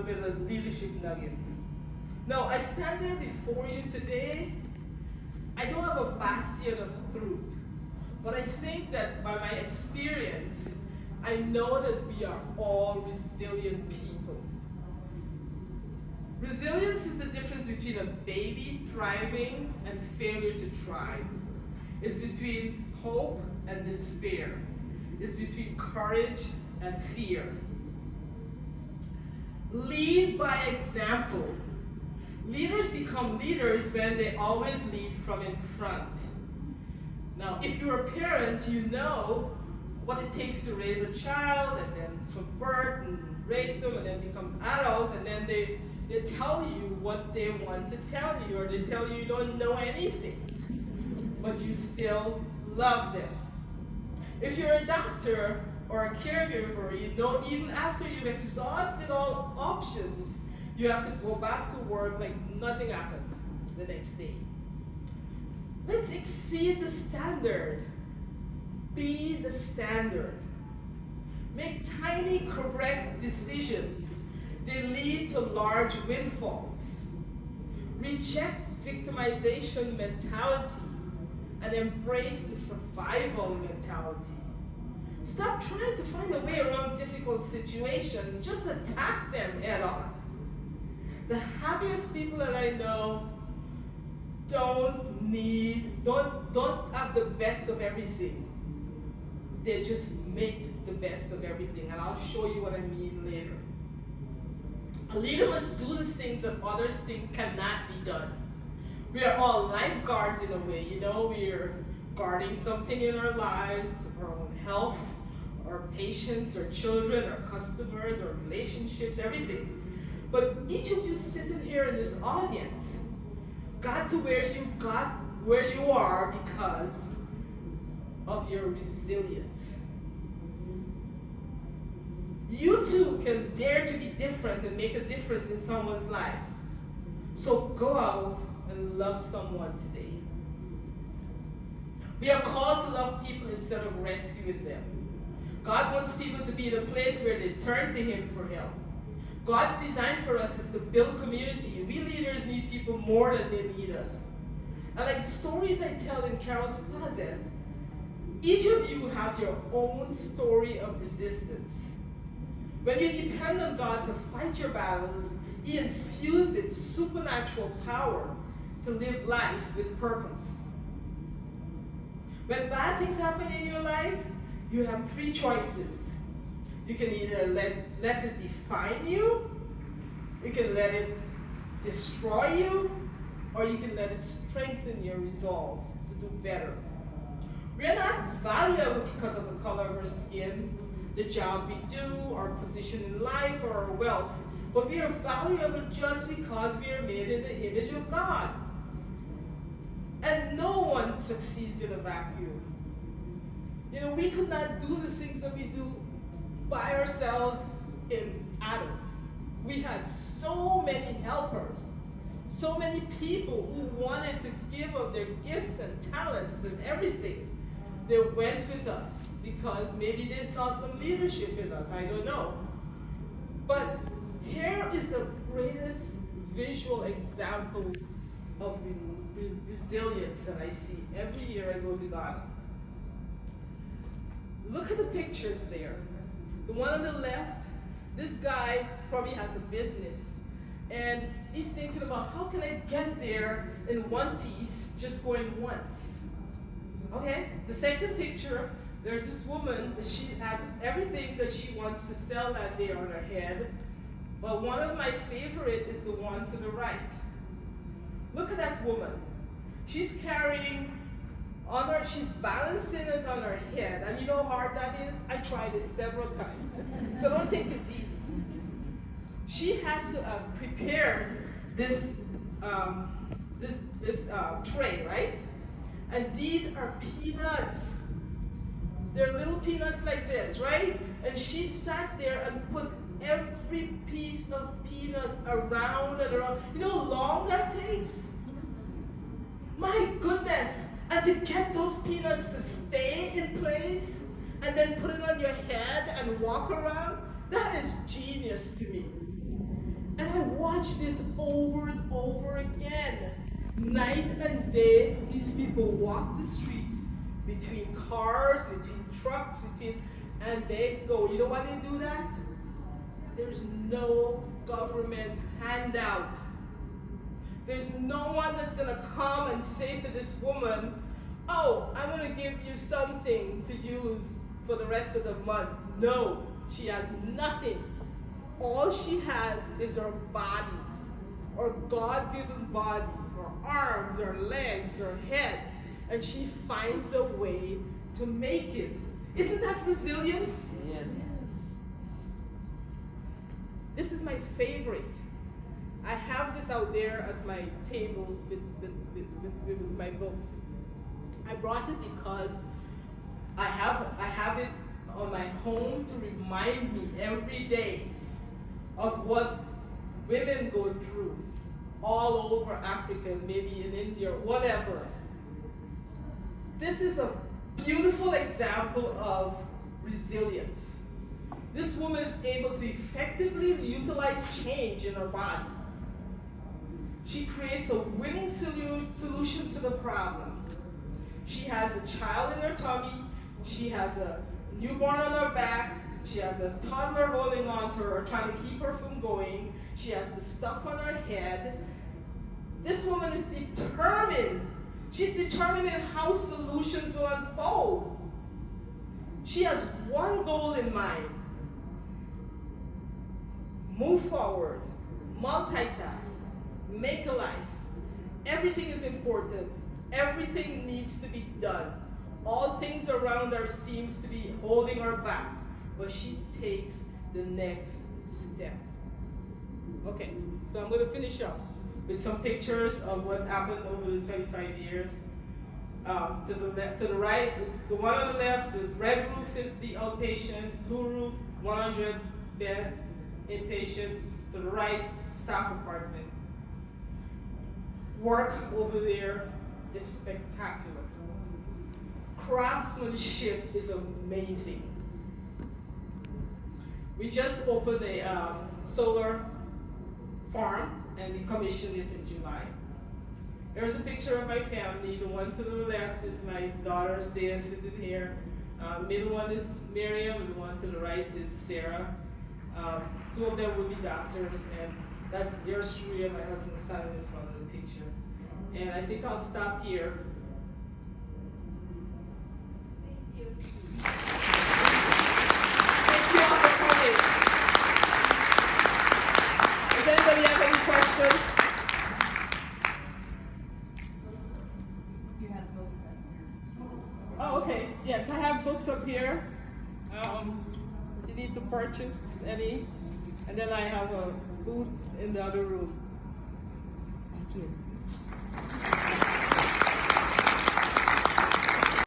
bit of leadership nugget. Now, I stand there before you today. I don't have a bastion of truth, but I think that by my experience, I know that we are all resilient people. Resilience is the difference between a baby thriving and failure to thrive. It's between hope and despair. It's between courage and fear. Lead by example. Leaders become leaders when they always lead from in front. Now, if you're a parent, you know what it takes to raise a child, and then from birth, and raise them, and then becomes adult, and then they tell you what they want to tell you, or they tell you you don't know anything, but you still love them. If you're a doctor or a caregiver, you know even after you've exhausted all options, you have to go back to work like nothing happened the next day. Let's exceed the standard. Be the standard. Make tiny, correct decisions. They lead to large windfalls. Reject victimization mentality and embrace the survival mentality. Stop trying to find a way around difficult situations. Just attack them head on. The happiest people that I know don't have the best of everything. They just make the best of everything, and I'll show you what I mean later. A leader must do the things that others think cannot be done. We are all lifeguards in a way, we're guarding something in our lives, our own health, our patients, our children, our customers, our relationships, everything. But each of you sitting here in this audience got to where you are because of your resilience. You too can dare to be different and make a difference in someone's life. So go out and love someone today. We are called to love people instead of rescuing them. God wants people to be in a place where they turn to Him for help. God's design for us is to build community. We leaders need people more than they need us. And like the stories I tell in Carol's Closet, each of you have your own story of resistance. When you depend on God to fight your battles, He infuses supernatural power to live life with purpose. When bad things happen in your life, you have three choices. You can either let it define you, you can let it destroy you, or you can let it strengthen your resolve to do better. We are not valuable because of the color of our skin, the job we do, our position in life, or our wealth, but we are valuable just because we are made in the image of God. And no one succeeds in a vacuum. We could not do the things that we do by ourselves in Adam. We had so many helpers, so many people who wanted to give of their gifts and talents and everything. They went with us because maybe they saw some leadership in us, I don't know. But here is the greatest visual example of resilience that I see every year I go to Ghana. Look at the pictures there. The one on the left, this guy probably has a business, and he's thinking about how can I get there in one piece, just going once. Okay, the second picture, there's this woman that she has everything that she wants to sell that day on her head, but one of my favorite is the one to the right. Look at that woman. She's carrying she's balancing it on her head, and you know how hard that is? I tried it several times, so don't think it's easy. She had to have prepared this tray, right? And these are peanuts. They're little peanuts like this, right? And she sat there and put every piece of peanut around and around. You know how long that takes? My goodness. And to get those peanuts to stay in place and then put it on your head and walk around, that is genius to me. watch this over and over again. Night and day, these people walk the streets between cars, between trucks, and they go. You know why they do that? There's no government handout. There's no one that's going to come and say to this woman, oh, I'm going to give you something to use for the rest of the month. No, she has nothing. All she has is her body, her God-given body, her arms, her legs, her head, and she finds a way to make it. Isn't that resilience? Yes. This is my favorite. I have this out there at my table with my books. I brought it because I have it on my home to remind me every day of what women go through all over Africa, maybe in India, whatever. This is a beautiful example of resilience. This woman is able to effectively utilize change in her body. She creates a winning solution to the problem. She has a child in her tummy. She has a newborn on her back. She has a toddler holding on to her, trying to keep her from going. She has the stuff on her head. This woman is determined. She's determined in how solutions will unfold. She has one goal in mind. Move forward, multitask, make a life. Everything is important. Everything needs to be done. All things around her seems to be holding her back, but she takes the next step. Okay, so I'm going to finish up with some pictures of what happened over the 25 years. To the right, the one on the left, the red roof is the outpatient, blue roof, 100 bed inpatient. To the right, staff apartment. Work over there is spectacular. Craftsmanship is amazing. We just opened a solar farm and we commissioned it in July. Here's a picture of my family. The one to the left is my daughter, Sarah, sitting here. The middle one is Miriam, and the one to the right is Sarah. Two of them will be doctors, and that's yours truly and my husband standing in front of the picture. And I think I'll stop here. Thank you. Thank you all for coming. Does anybody have any questions? You have books up here. Oh, okay. Yes, I have books up here. If you need to purchase any. And then I have a booth in the other room. Thank you.